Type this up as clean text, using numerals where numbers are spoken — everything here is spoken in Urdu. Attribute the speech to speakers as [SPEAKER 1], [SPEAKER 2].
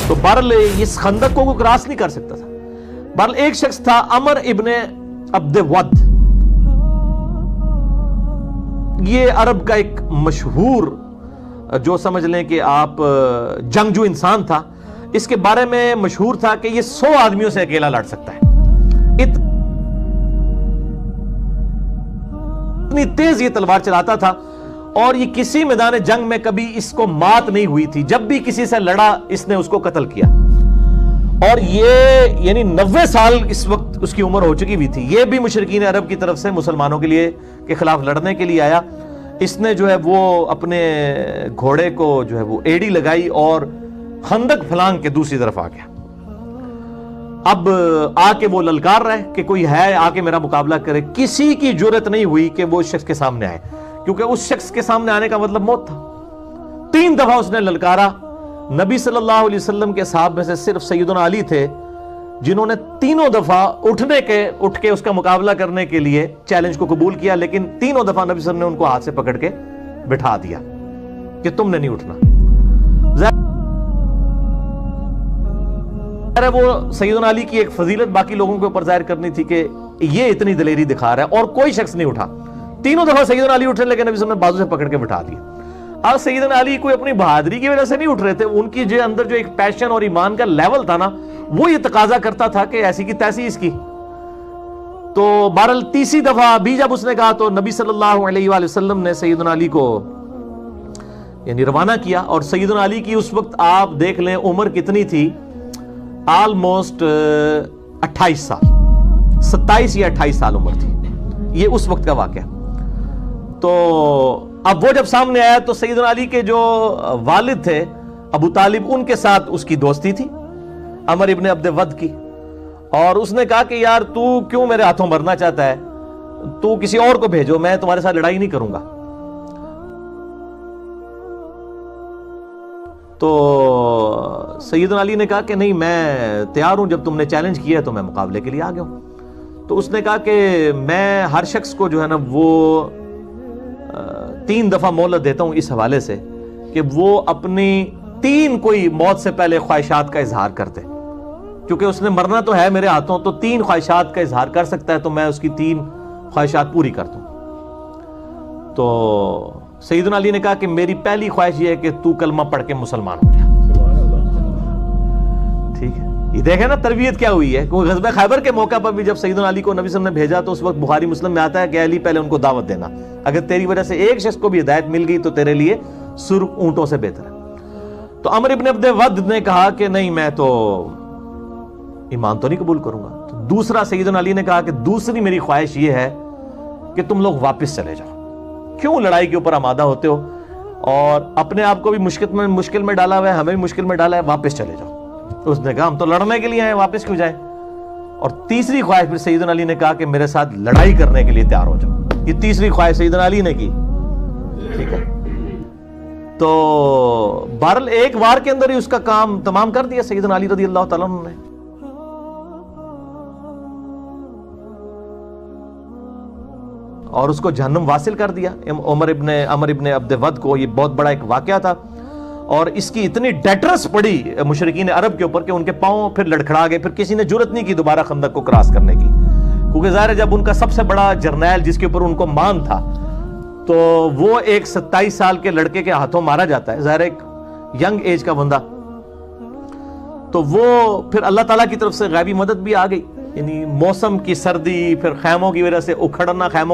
[SPEAKER 1] تو بہرحال اس خندق کو کراس نہیں کر سکتا تھا. بہرحال ایک شخص تھا عمر ابن عبد ود. یہ عرب کا ایک مشہور جو سمجھ لیں کہ آپ جنگجو انسان تھا. اس کے بارے میں مشہور تھا کہ یہ 100 آدمیوں سے اکیلا لڑ سکتا ہے. اتنی تیز یہ تلوار چلاتا تھا اور یہ کسی میدان جنگ میں کبھی اس کو مات نہیں ہوئی تھی. جب بھی کسی سے لڑا اس نے اس کو قتل کیا. اور یہ یعنی 90 سال اس وقت اس کی عمر ہو چکی بھی تھی. یہ بھی مشرکین عرب کی طرف سے مسلمانوں کے خلاف لڑنے کے لیے آیا. اس نے جو ہے وہ اپنے گھوڑے کو جو ہے وہ ایڑی لگائی اور خندق پھلانگ کے دوسری طرف آ گیا. اب آ کے وہ للکار رہے کہ کوئی ہے آ کے میرا مقابلہ کرے. کسی کی جرت نہیں ہوئی کہ وہ اس شخص کے سامنے آئے, کیونکہ اس شخص کے سامنے آنے کا مطلب موت تھا. 3 دفعہ اس نے للکارا. نبی صلی اللہ علیہ وسلم کے صحابہ میں سے صرف سیدنا علی تھے جنہوں نے تینوں دفعہ اٹھ کے اس کا مقابلہ کرنے کے لیے چیلنج کو قبول کیا, لیکن تینوں دفعہ نبی صلی اللہ علیہ وسلم نے ان کو ہاتھ سے پکڑ کے بٹھا دیا کہ تم نے نہیں اٹھنا. وہ سیدنا علی کی ایک فضیلت باقی لوگوں کے اوپر ظاہر کرنی تھی کہ یہ اتنی دلیری دکھا رہا ہے, اور کوئی شخص نہیں اٹھا. تینوں دفعہ سیدنا علی اٹھے لیکن نبی صلی اللہ علیہ وسلم نے بازو سے پکڑ کے بٹھا دیا. اب سیدنا علی کوئی اپنی بہادری کی وجہ سے نہیں اٹھ رہے تھے. ان کی جو اندر جو ایک پیشن اور ایمان کا لیول تھا نا, وہ یہ تقاضا کرتا تھا کہ ایسی کی تیسی اس کی. تو بہرحال تیسری دفعہ بھی جب اس نے کہا تو نبی صلی اللہ علیہ وآلہ وسلم نے سیدنا علی کو یعنی روانہ کیا. اور سیدنا علی کی اس وقت آپ دیکھ لیں عمر کتنی تھی, آلموسٹ 28 سال, 27 یا 28 سال عمر تھی. یہ اس وقت کا واقعہ. تو اب وہ جب سامنے آیا تو سیدنا علی کے جو والد تھے ابو طالب, ان کے ساتھ اس کی دوستی تھی عمر ابن عبد ود کی. اور اس نے کہا کہ یار تو کیوں میرے ہاتھوں مرنا چاہتا ہے, تو کسی اور کو بھیجو, میں تمہارے ساتھ لڑائی نہیں کروں گا. تو سیدنا علی نے کہا کہ نہیں میں تیار ہوں, جب تم نے چیلنج کیا ہے تو میں مقابلے کے لیے آ گیا ہوں. تو اس نے کہا کہ میں ہر شخص کو جو ہے نا وہ 3 دفعہ مہلت دیتا ہوں اس حوالے سے کہ وہ اپنی 3 کوئی موت سے پہلے خواہشات کا اظہار کرتے, کیونکہ اس نے مرنا تو ہے میرے ہاتھوں, تو 3 خواہشات کا اظہار کر سکتا ہے, تو میں اس کی 3 خواہشات پوری کر دوں. تو سیدنا علی نے کہا کہ میری پہلی خواہش یہ ہے کہ تو کلمہ پڑھ کے مسلمان ہو جا. ٹھیک ہے, یہ دیکھیں نا تربیت کیا ہوئی ہے. کوئی غزوہ خیبر کے موقع پر بھی جب سیدنا علی کو نبی صلی اللہ علیہ وسلم نے بھیجا تو اس وقت بخاری مسلم میں آتا ہے کہ علی پہلے ان کو دعوت دینا, اگر تیری وجہ سے ایک شخص کو بھی ہدایت مل گئی تو تیرے لیے سرخ اونٹوں سے بہتر ہے. تو عمر ابن عبد ود نے کہا کہ نہیں میں تو ایمان تو نہیں قبول کروں گا. تو دوسرا سیدنا علی نے کہا کہ دوسری میری خواہش یہ ہے کہ تم لوگ واپس چلے جاؤ, کیوں لڑائی کے اوپر آمادہ ہوتے ہو, اور اپنے آپ کو بھی مشکل میں ڈالا ہوا ہے, ہمیں بھی مشکل میں ڈالا ہے, واپس چلے جاؤ. تو اس نے کہا ہم تو لڑنے کے لیے آئے, واپس کیوں جائیں. اور تیسری خواہش پھر سیدنا علی نے کہا کہ میرے ساتھ لڑائی کرنے کے لیے تیار ہو جاؤ. یہ تیسری خواہش سیدنا علی نے کی. ٹھیک ہے, تو بہرحال ایک وار کے اندر ہی اس کا کام تمام کر دیا سیدنا علی رضی اللہ تعالیٰ عنہ نے. اور اس کو جہنم واصل کر دیا عمر ابن عبد ود کو. یہ بہت بڑا ایک واقعہ تھا, اور اس کی اتنی ڈیٹرس پڑی مشرکین عرب کے اوپر کہ ان کے پاؤں پھر لڑکھڑا گئے. پھر کسی نے جرت نہیں کی دوبارہ خندق کو کراس کرنے کی, کیونکہ ظاہر ہے جب ان کا سب سے بڑا جرنیل جس کے اوپر ان کو مان تھا, تو وہ ایک 27 سال کے لڑکے کے ہاتھوں مارا جاتا ہے, ظاہر ایک ینگ ایج کا بندہ. تو وہ پھر اللہ تعالیٰ کی طرف سے غیبی مدد بھی آ گئی, یعنی موسم کی سردی, پھر خیموں کی وجہ سے اکھڑنا, خیموں